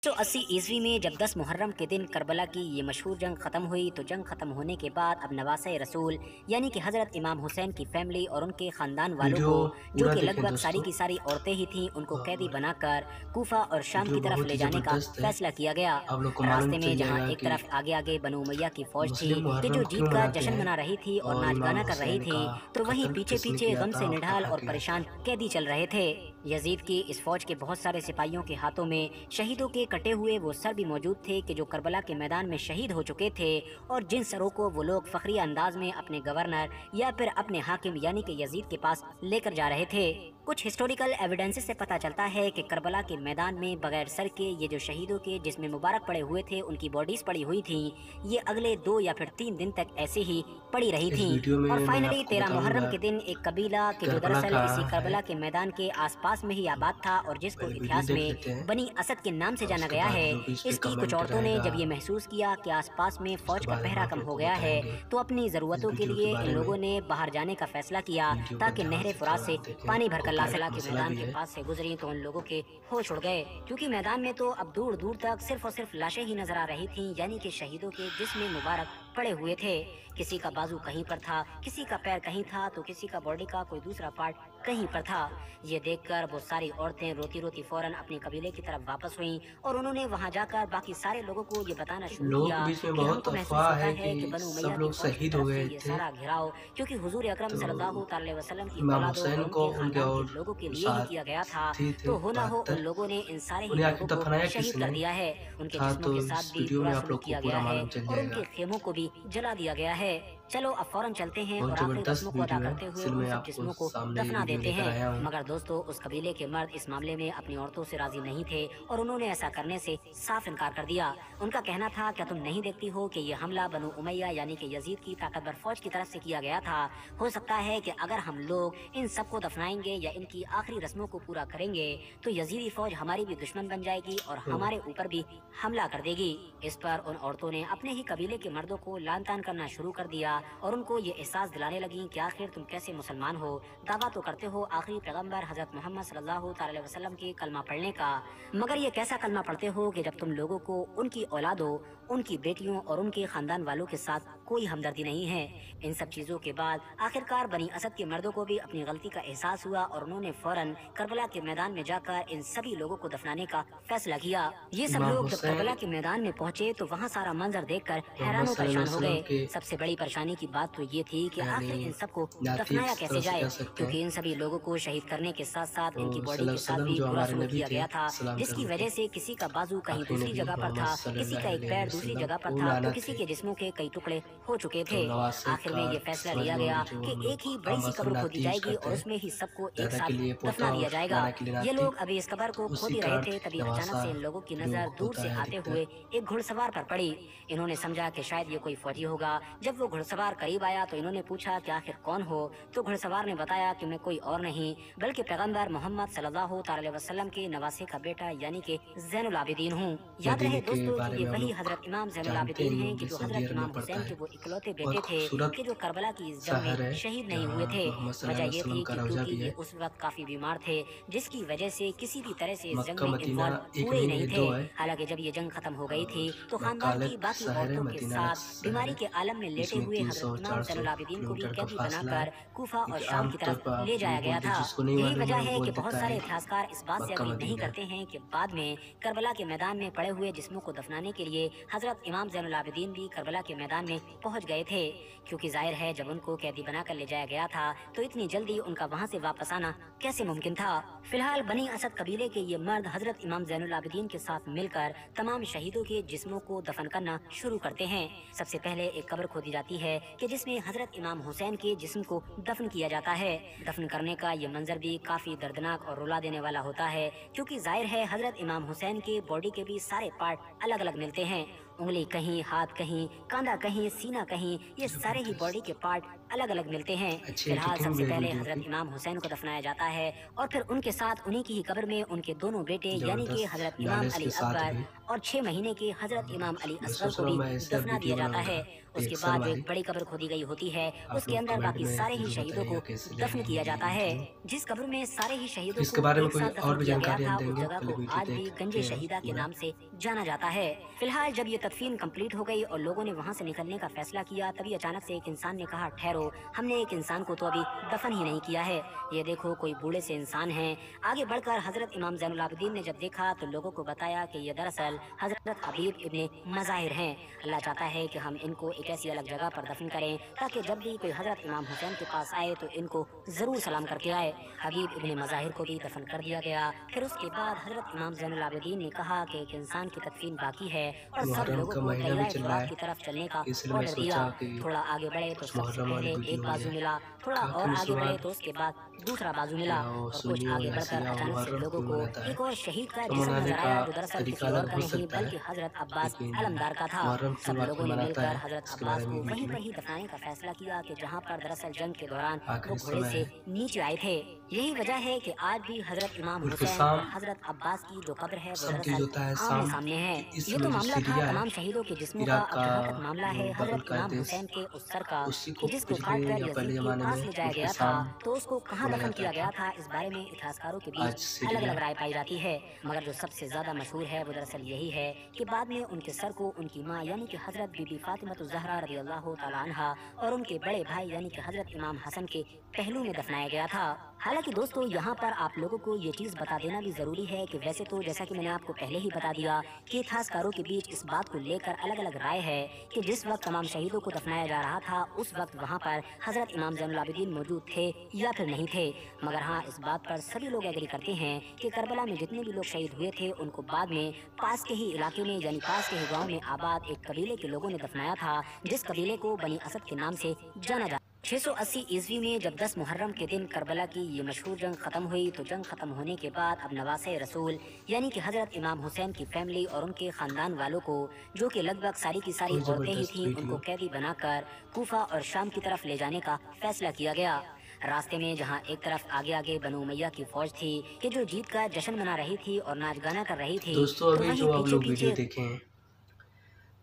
180 ईस्वी में जब 10 मुहर्रम के दिन करबला की ये मशहूर जंग ख़त्म हुई तो जंग ख़त्म होने के बाद अब नवासे रसूल यानी कि हज़रत इमाम हुसैन की फैमिली और उनके ख़ानदान वालों वीडियो को, जो पूरा कि देखें लगभग सारी दोस्तों। की सारी औरतें ही थीं, उनको कैदी बनाकर कूफा और शाम वीडियो की तरफ बहुत ले ही जाने का ज़बरदस्त है। फैसला किया गया। आप लोग को मालूम रास्ते में चल जहाँ जाएगा एक कि तरफ आगे आगे बनु उमैया की फ़ौज थी मुस्लिम कि मुहर्रम जो क्यों जीत का मनाते जश्न हैं मना रही थी और और नाच इमाम गाना कर रही हुसैन थी, का तो वहीं कत्ल पीछे किसने पीछे किया गम था से और निढाल कहाँ और किया परेशान था। कैदी चल रहे थे। यजीद की इस फौज के बहुत सारे सिपाहियों के हाथों में शहीदों के कटे हुए वो सर भी मौजूद थे कि जो करबला के मैदान में शहीद हो चुके थे, और जिन सरों को वो लोग फखरी अंदाज में अपने गवर्नर या फिर अपने हाकिम यानी कि यजीद के पास लेकर जा रहे थे। कुछ हिस्टोरिकल एविडेंसेस से पता चलता है कि करबला के मैदान में बगैर सर के ये जो शहीदों के जिसमें मुबारक पड़े हुए थे, उनकी बॉडीज पड़ी हुई थी, ये अगले 2 या फिर 3 दिन तक ऐसे ही पड़ी रही इस थी। वीडियो और में मैं फाइनली आपको 13 मुहर्रम बताऊंगा के दिन एक कबीला कि के जो करबला दरअसल इसी कहाँ है। करबला के मैदान के आसपास में ही आबाद था और जिसको पहले वीडियो इतिहास देख में लेते हैं बनी असद के नाम से और जाना उसके गया बाद है। जो भी इस पे इसकी कुछ कमेंट औरतों ने रहेगा जब ये महसूस किया कि आसपास में फौज उसके का बाद हम पहरा आप कम लोग हो को गया है, बताएंगे तो अपनी इस जरूरतों के वीडियो के लिए इन बारे में। लोगों ने बाहर जाने का फैसला किया वीडियो को ताकि ध्यान नहरे से फुरात थोड़ा से देखें, पानी भरकर कॉपीराइट लासला के मसला मैदान भी के है। पास से गुजरी तो उन लोगों के होश उड़ गए, क्योंकि मैदान में तो अब दूर दूर तक सिर्फ और सिर्फ लाशें ही नजर आ रही थीं, यानी कि शहीदों के जिस्म मुबारक पड़े हुए थे। किसी का बाजू कहीं पर था, किसी का पैर कहीं था, तो किसी का बॉडी का कोई दूसरा पार्ट कहीं पर था। ये देखकर वो सारी औरतें रोती रोती फौरन अपने कबीले की तरफ वापस हुईं और उन्होंने वहां जाकर बाकी सारे लोगों को ये बताना शुरू लोगों के किया बीच में कि बहुत हमको महसूस अफवाह होता है है कि कि बनु सब उमैया की लोग फौज की शहीद हो तरफ से गए ये थे। सारा घेराव क्योंकि हुजूर अकरम तो सल्लल्लाहु अलैहि वसल्लम की इमाम औलादों हुसैन और को उनके उनके खानदान के और लोगों के लिए ही साथ किया गया था, थे तो हो ना हो उन 72, लोगों ने इन सारे ही उन्हें लोगों आखिर को दफनाया शहीद कर किसने दिया है। उनके था, जिस्मों तो के इस साथ भी वीडियो बुरा में आप सलूक लोग को किया गया पूरा है मालूम चल और उनके जाएगा। खेमों को भी जला दिया गया है। चलो अब फौरन चलते हैं बहुत और आखिरी जबरदस्त रस्मों को अदा वीडियो है, करते हुए इसलिए उन मैं सब आपको जिस्मों को सामने ये दफना वीडियो देते लेकर हैं। आया हूँ। मगर दोस्तों, उस कबीले के मर्द इस मामले में अपनी औरतों से राजी नहीं थे और उन्होंने ऐसा करने से साफ इनकार कर दिया। उनका कहना था, क्या तुम नहीं देखती हो कि ये हमला बनु उमैया यानी कि यजीद की ताकतवर फौज की तरफ से किया गया था। हो सकता है कि अगर हम लोग इन सबको दफनाएंगे या इनकी आखिरी रस्मों को पूरा करेंगे तो यजीदी फौज हमारी भी दुश्मन बन जाएगी और तो हमारे ऊपर भी हमला कर देगी। इस पर उन औरतों ने अपने ही कबीले के मर्दों को लान तान करना शुरू कर दिया और उनको ये एहसास दिलाने लगी कि आखिर तुम कैसे मुसलमान हो, दावा तो करते हो आखिरी पैगंबर हजरत मोहम्मद सल्लल्लाहु अलैहि वसल्लम के कलमा पढ़ने का, मगर ये कैसा कलमा पढ़ते हो कि जब तुम लोगों को उनकी औलादों, उनकी बेटियों और उनके खानदान वालों के साथ कोई हमदर्दी नहीं है। इन सब चीजों के बाद आखिरकार बनी असद के मर्दों को भी अपनी गलती का एहसास हुआ और उन्होंने फौरन करबला के मैदान में जाकर इन सभी लोगों को दफनाने का फैसला किया। ये सब इमाम लोग जब हुसैन करबला के मैदान में पहुंचे तो वहाँ सारा मंजर देखकर मोहम्मद हैरान सल्लल्लाहु परेशान अलैहि हो वसल्लम गए। के सबसे बड़ी परेशानी की बात तो ये थी कि यानी आखिर इन सबको नाती दफनाया एक कैसे तरह से जाए, कह सकते हैं। क्योंकि इन सभी लोगों को शहीद करने के साथ साथ तो इनकी बॉडी सल्लल्लाहु के अलैहि साथ वसल्लम भी जो बुरा हमारे सलूक नबी किया थे गया था, सलाम जिसकी करने वजह के से किसी का बाजू कहीं आखिरी दूसरी नबी जगह पर मोहम्मद था, किसी का सल्लल्लाहु एक अलैहि पैर दूसरी वसल्लम जगह पर को था, तो लानत किसी है। के जिस्मों के कई टुकड़े हो चुके तो थे। नवासे आखिर का में ये फैसला समझ लिया लो गया जो कि हम एक ही लोग बड़ी सी आमतौर कब्र नाती खोदी यूज जाएगी करते और हैं, उसमें ही सबको एक दादा के साथ लिए पोता दफना दिया और जाएगा। नाना के लिए ये नाती, लोग अभी इस कब्र को खोद उसी ही का रहे थे, अर्थ तभी अचानक नवासा से इन लोगों की जो नजर दूर होता से है आते अधिकतर। हुए एक घुड़सवार पर पड़ी। इन्होंने समझा कि शायद ये कोई फौजी होगा। जब वो घुड़सवार करीब आया तो इन्होंने पूछा कि आखिर कौन हो, तो घुड़सवार ने बताया कि मैं कोई और नहीं बल्कि पैगंबर मोहम्मद सल्लल्लाहु अलैहि वसल्लम के नवासे का बेटा यानी कि ज़ैनुल आबिदीन हूँ। याद रहे मदीने के दोस्तों कि बारे ये में हम वही लोग हजरत इमाम ज़ैनुल जानते आबिदीन ही हैं कि होंगे, जो सऊदी हजरत अरब में इमाम पड़ता हुसैन है। के वो इकलौते बहुत बेटे थे खूबसूरत कि जो करबला की इस जंग शहर में है शहीद नहीं हुए जहाँ थे। मोहम्मद वजह सल्लल्लाहु अलैहि ये वसल्लम थी का कि रौजा क्योंकि भी ये है। उस वक्त काफी बीमार थे, जिसकी वजह से किसी भी तरह से इस जंग मक्का में मदीना इन्वॉल्व एक हुए नहीं नहीं थे। दो है हालांकि जब ये जंग खत्म हो गई थी और तो मक्का खानदान की अलग बाकी शहर है, औरतों के मदीना अलग साथ शहर बीमारी है। के आलम में लेटे इसमें हुए हजरत इमाम 300-400 ज़ैनुल आबिदीन को भी किलोमीटर का कैदी फासला है। बनाकर कूफा और एक शाम आम की तौर तरफ पर आप ले ये जाया गया बोल दे था। जिसको नहीं यही मालूम वजह है वो है कि बोल बहुत देता सारे है इतिहासकार इस बात से मक्का अग्री नहीं मदीना। करते हैं कि बाद में करबला के मैदान में पड़े हुए जिस्मों को दफनाने के लिए हजरत इमाम ज़ैनुल आबिदीन भी करबला के मैदान में पहुंच गए थे, क्योंकि जाहिर है जब उनको कैदी बनाकर ले जाया गया था तो इतनी जल्दी उनका वहां से वापस आना कैसे मुमकिन था। फिलहाल बनी असद कबीले के ये मर्द हजरत इमाम ज़ैनुल आबिदीन के साथ मिलकर तमाम शहीदों के जिस्मों को दफन करना शुरू करते हैं। सबसे पहले एक कब्र खोदी जाती है कि जिसमें हजरत इमाम हुसैन के जिस्म को दफन किया जाता है। दफन करने का ये मंजर भी काफी दर्दनाक और रुला देने वाला होता है, क्योंकि जाहिर है हजरत इमाम हुसैन के बॉडी के भी सारे पार्ट अलग अलग मिलते हैं। उंगली कहीं, हाथ कहीं, कांधा कहीं, सीना कहीं, ये सारे ही बॉडी के पार्ट अलग अलग मिलते हैं। अच्छी फिलहाल एडिटिंग सबसे भी है पहले वीडियो हजरत की। इमाम हुसैन को दफनाया जाता है और फिर उनके साथ उन्हीं की ही कब्र में उनके दोनों बेटे यानी कि जबरदस्त हजरत इमाम डायलेस अली के साथ अकबर भी और 6 महीने के हजरत इमाम अली मैं असगर सोच को रहा हूँ भी मैं ऐसे अब दफना दिया वीडियो जाता है। बनाऊँगा उसके रिएक्शन बाद जो वाली। एक बड़ी कब्र खोदी गई होती है, आप उसके लोग अंदर कमेंट बाकी में सारे ही ज़रूर शहीदों बताइएगा को कैसी दफन लगी किया ये जाता है। वीडियो। जिस कब्र में सारे ही तो शहीदों इसके को बारे में एक कोई साथ दफन और भी किया गया जानकारी हम था, उस देंगे, जगह पहले को वीडियो आज भी देखते गंजे हैं शहीदा के पूरा। नाम से जाना जाता है। फिलहाल जब ये तदफीन कंप्लीट हो गई और लोगों ने वहाँ से निकलने का फैसला किया, तभी अचानक से एक इंसान ने कहा, ठहरो, हमने एक इंसान को तो अभी दफन ही नहीं किया है। ये देखो, कोई बूढ़े से इंसान है। आगे बढ़कर हजरत इमाम ज़ैनुल आबिदीन ने जब देखा तो लोगों को बताया कि ये दरअसल हजरत हबीब इब्ने मज़ाहिर हैं। अल्लाह चाहता है कि हम इनको एक ऐसी अलग जगह पर दफन करें ताकि जब भी कोई हजरत इमाम हुसैन के पास आए तो इनको जरूर सलाम करके आए। हबीब इब्ने मज़ाहिर को भी दफन कर दिया गया। फिर उसके बाद हजरत इमाम ज़ैनुल आबिदीन ने कहा कि एक इंसान की तदफीन बाकी है और सब मुहर्रम लोगों का को महीना भी दरियाए चल रहा फुरात है, की तरफ चलने का इसलिए मैं ऑर्डर दिया। सोचा कि थोड़ा आगे बढ़े तो कुछ सबसे मुहर्रम वाली पहले वीडियो एक बन बाजू जाए। मिला, थोड़ा काफ़ी और आगे बढ़े मुसलमान तो उसके बाद दूसरा बाजू मिला, या वो और कुछ सुन्नी हो आगे या बढ़कर शिया हो, अचानक से मुहर्रम लोगों कोई को मनाता है। एक और शहीद का तो जिस्म मनाने नजर का आया, जो दरअसल तरीका किसी और अलग का हो नहीं सकता है, बल्कि हजरत अब्बास लेकिन अलमदार का था। मुहर्रम सब क्यों आखिर लोगों ने मनाता मिलकर है हजरत इसके अब्बास बारे में को वहीं वीडियो पर ही दफनाने का फैसला किया कि जहां पर दरअसल जंग के दौरान वो आखिरी घोड़े समय से है। नीचे आए थे। यही वजह है कि आज भी हजरत इमाम उनके हुसैन और शाम हजरत अब्बास की जो कब्र है वो सब चीज़ दरअसल होता है आमने शाम सामने है। कि इस ये तो समय जो मामला था सीरिया है, तमाम शहीदों के जिस्मों का। इराक अब का जहाँ तक मामला जो है बगल हजरत का इमाम देश, हुसैन के उस सर का, उसी कि को जिसको पिछले काट कर या यजीद पहले के ज़माने पास में ले जाया उनके गया था, शाम तो उसको कहाँ बोला दफन जाता किया गया था। था, इस बारे में इतिहासकारों के आज बीच अलग सीरिया अलग राय पाई जाती है। मगर जो सबसे ज्यादा मशहूर है वो दरअसल यही है कि बाद में उनके सर को उनकी माँ यानी कि हजरत बीबी फातिमा ज़हरा रज़ी अल्लाह तआला अन्हा और उनके बड़े भाई यानी कि हजरत इमाम हसन के पहलू में दफनाया गया था। हालांकि दोस्तों, यहाँ पर आप लोगों को ये चीज़ बता देना भी ज़रूरी है कि वैसे तो जैसा कि मैंने आपको पहले ही बता दिया कि इतिहासकारों के बीच इस बात को लेकर अलग अलग राय है कि जिस वक्त तमाम शहीदों को दफनाया जा रहा था उस वक्त वहाँ पर हजरत इमाम ज़ैनुल आबिदीन मौजूद थे या फिर नहीं थे। मगर हाँ, इस बात पर सभी लोग एग्री करते हैं कि करबला में जितने भी लोग शहीद हुए थे उनको बाद में पास के ही इलाके में यानी पास के ही गांव में आबाद एक कबीले के लोगों ने दफनाया था, जिस कबीले को बनी असद के नाम से जाना जाता। 680 ईस्वी में जब 10 मुहर्रम के दिन करबला की ये मशहूर जंग खत्म हुई, तो जंग खत्म होने के बाद अब नवासे रसूल यानी कि हजरत इमाम हुसैन की फैमिली और उनके खानदान वालों को, जो कि लगभग सारी की सारी बहुत औरतें ही ज़बरदस्त थीं, उनको वीडियो। कैदी बनाकर कूफा और शाम की तरफ ले जाने का फैसला किया गया। रास्ते में जहां एक तरफ आगे आगे बनु उमैया की फौज थी कि जो जीत का जश्न मना रही थी और नाच गाना कर रही थी, दोस्तों तो अभी वहीं जो आप पीछे लोग वीडियो पीछे देखे हैं,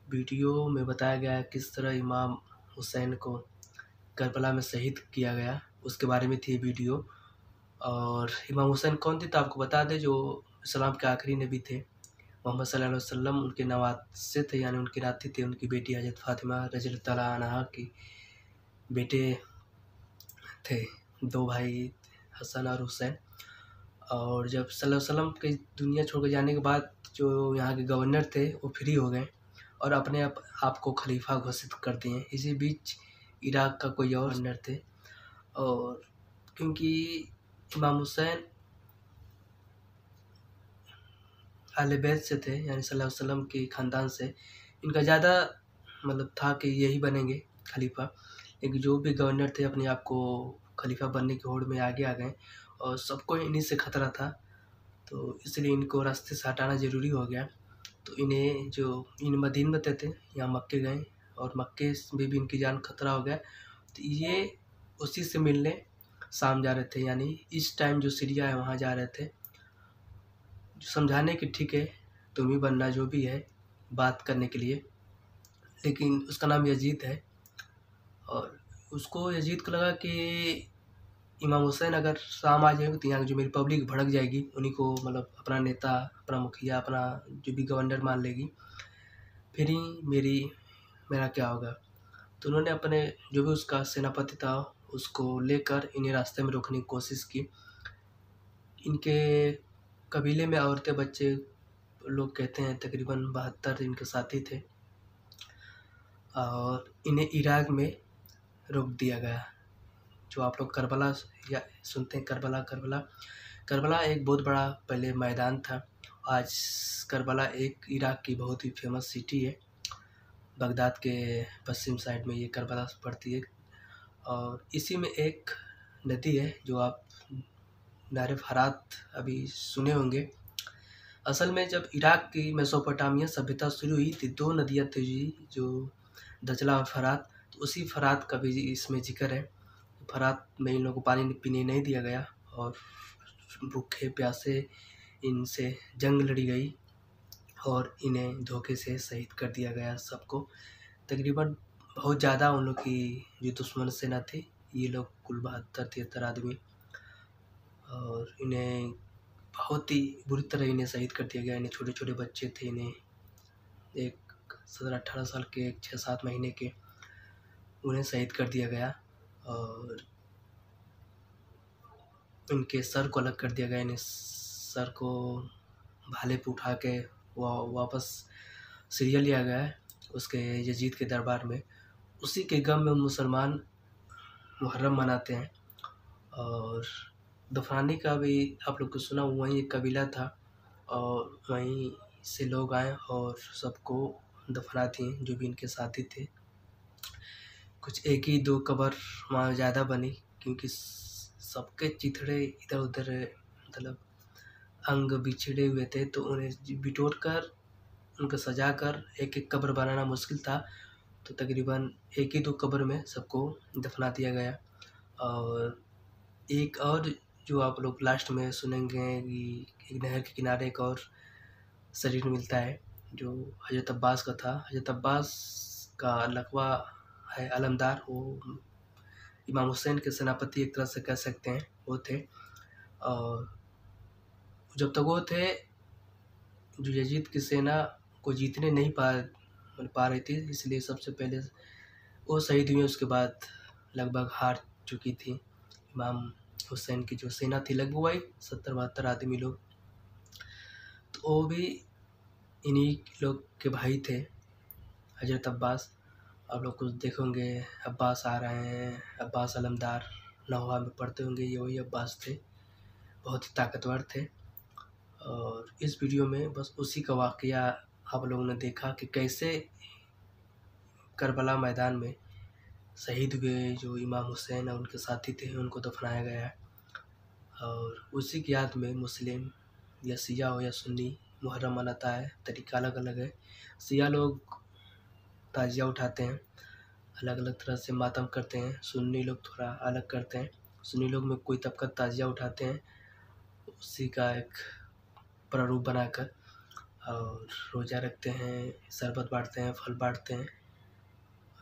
वीडियो में बताया गया है किस तरह इमाम हुसैन को करबला में शहीद किया गया, उसके बारे में थी वीडियो। और इमाम हुसैन कौन थे तो आपको बता दें, जो इस्लाम के आखिरी नबी थे, मोहम्मद सल्लल्लाहु अलैहि वसल्लम उनके नवासे थे, यानी उनकी नाती थे। उनकी बेटी हज़रत फ़ातिमा रज़ियल्लाहु तआला अन्हा की बेटे थे, दो भाई हसन और हुसैन। और जब सल्लल्लाहु अलैहि वसल्लम के दुनिया छोड़ के जाने के बाद जो यहाँ के गवर्नर थे वो फ्री हो गए और अपने आप को खलीफा घोषित कर दिए। इसी बीच इराक का कोई और गवर्नर थे, और क्योंकि इमाम हुसैन अहले बैत से थे यानी सल्लल्लाहु अलैहि वसल्लम के ख़ानदान से, इनका ज़्यादा मतलब था कि यही बनेंगे खलीफा। लेकिन जो भी गवर्नर थे अपने आप को खलीफा बनने की होड़ में आगे आ गए और सबको इन्हीं से खतरा था, तो इसलिए इनको रास्ते से हटाना ज़रूरी हो गया। तो इन्हें जो इन मदीन में थे यहाँ मक्के गए और मक्के में भी इनकी जान खतरा हो गया, तो ये उसी से मिलने शाम जा रहे थे, यानी इस टाइम जो सीरिया है वहाँ जा रहे थे, जो समझाने कि ठीक है तुम ही बनना जो भी है बात करने के लिए। लेकिन उसका नाम यजीद है और उसको यजीद को लगा कि इमाम हुसैन अगर शाम आ जाएंगे तो यहाँ जो मेरी पब्लिक भड़क जाएगी, उन्हीं को मतलब अपना नेता, अपना मुखिया, अपना जो भी गवर्नर मान लेगी, फिर ही मेरा क्या होगा। तो उन्होंने अपने जो भी उसका सेनापति था उसको लेकर इन्हें रास्ते में रोकने की कोशिश की। इनके कबीले में औरतें बच्चे लोग कहते हैं तकरीबन 72 इनके साथी थे और इन्हें इराक में रोक दिया गया। जो आप लोग करबला या सुनते हैं, करबला एक बहुत बड़ा पहले मैदान था। आज करबला एक इराक की बहुत ही फेमस सिटी है, बगदाद के पश्चिम साइड में ये करबला पड़ती है। और इसी में एक नदी है जो आप नारे फरात अभी सुने होंगे। असल में जब इराक की मेसोपोटामिया सभ्यता शुरू हुई थी, दो नदियाँ थी जी, जो दजला और फरात, तो उसी फरात का भी इसमें जिक्र है। फरात में इन लोगों को पानी पीने नहीं दिया गया और भूखे प्यासे इनसे जंग लड़ी गई और इन्हें धोखे से शहीद कर दिया गया सबको। तकरीबन बहुत ज़्यादा उन लोग की जो दुश्मन सेना थी, ये लोग कुल 72-73 आदमी, और इन्हें बहुत ही बुरी तरह इन्हें शहीद कर दिया गया। इन्हें छोटे-छोटे बच्चे थे, इन्हें एक 17-18 साल के, 6-7 महीने के, उन्हें शहीद कर दिया गया और इनके सर को अलग कर दिया गया। इन्हें सर को भाले पे उठा के वापस सीरिया लिया गया है उसके यजीद के दरबार में। उसी के गम में मुसलमान मुहर्रम मनाते हैं। और दफनाने का भी आप लोग को सुना, वहीं एक कबीला था और वहीं से लोग आए और सबको दफना दिए जो भी इनके साथी थे। कुछ एक ही दो कब्र वहाँ ज़्यादा बनी क्योंकि सबके चिथड़े इधर उधर, मतलब अंग बिछड़े हुए थे, तो उन्हें बिटोर कर उनको सजा कर एक एक कब्र बनाना मुश्किल था, तो तकरीबन एक ही दो कब्र में सबको दफना दिया गया। और एक और जो आप लोग लास्ट में सुनेंगे कि एक नहर के किनारे एक और शरीर मिलता है जो हज़रत अब्बास का था। हज़रत अब्बास का लक़वा है अलमदार, वो इमाम हुसैन के सेनापति एक तरह से कह सकते हैं वो थे। और जब तक वो थे, जो यजीद की सेना को जीतने नहीं पा रही थी, इसलिए सबसे पहले वो शहीद हुए। उसके बाद लगभग हार चुकी थी इमाम हुसैन की जो सेना थी, लगभग वही 70-72 आदमी लोग, तो वो भी इन्हीं लोग के भाई थे, हज़रत अब्बास। आप लोग कुछ देखोगे अब्बास आ रहे हैं, अब्बास अलमदार नौहा में पढ़ते होंगे, ये वही अब्बास थे, बहुत ही ताकतवर थे। और इस वीडियो में बस उसी का वाक़या आप लोगों ने देखा कि कैसे करबला मैदान में शहीद हुए जो इमाम हुसैन और उनके साथी थे, उनको दफनाया गया है। और उसी की याद में मुस्लिम या शिया हो या सुन्नी मुहर्रम मनाता है, तरीका अलग अलग है। शिया लोग ताजिया उठाते हैं, अलग अलग तरह से मातम करते हैं। सुन्नी लोग थोड़ा अलग करते हैं। सुन्नी लोग में कोई तबका ताजिया उठाते हैं उसी का एक प्रारूप बनाकर, और रोज़ा रखते हैं, शरबत बाँटते हैं, फल बाँटते हैं।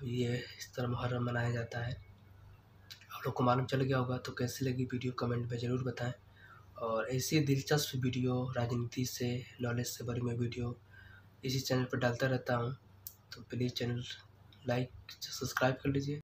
ये इस तरह मुहर्रम मनाया जाता है। आप लोग को मालूम चल गया होगा, तो कैसी लगी वीडियो कमेंट में ज़रूर बताएं। और ऐसी दिलचस्प वीडियो, राजनीति से, नॉलेज से भरी मैं वीडियो इसी चैनल पर डालता रहता हूँ, तो प्लीज़ चैनल लाइक सब्सक्राइब कर लीजिए।